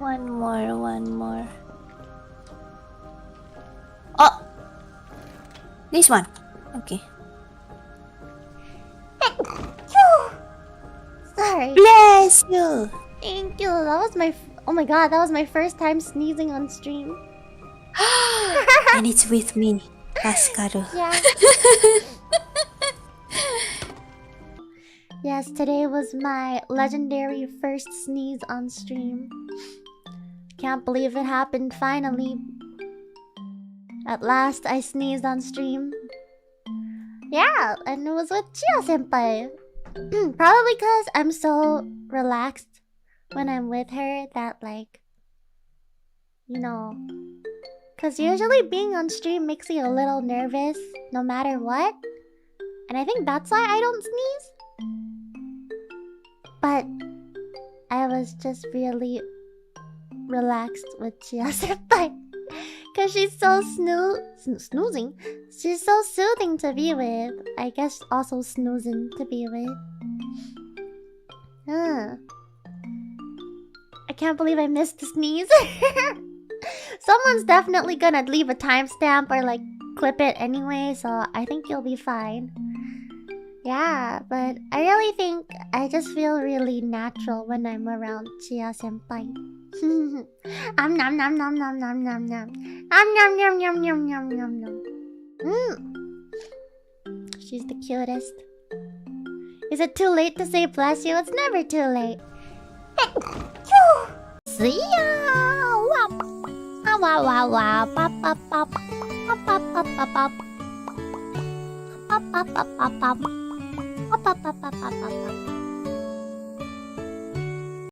One more. Oh! This one. Okay. Sorry. Bless you! Thank you. That was my... Oh my god, that was my first time sneezing on stream. And it's with me, Kaskaru. Yeah. Yes, today was my legendary first sneeze on stream. Can't believe it happened finally. At last, I sneezed on stream. Yeah, and it was with Chia-senpai. Probably because I'm so relaxed when I'm with her that, like, you know. Because usually being on stream makes you a little nervous no matter what. And I think that's why I don't sneeze. But I was just really relaxed with Chia-senpai. Because she's so snoozing. She's so soothing to be with. I guess also snoozing to be with. I can't believe I missed the sneeze. Someone's definitely gonna leave a timestamp or like clip it anyway, so I think you'll be fine. Yeah, but I really think I just feel really natural when I'm around Chia-senpai. Nom nom nom nom nom nom nom nom. Nom nom nom nom nom nom nom nom. She's the cutest. Is it too late to say bless you? It's never too late. See ya! Wow wow wow wow. Pop pop pop. Pop pop pop pop pop. Pop pop pop pop pop. Pop pop pop pop pop pop.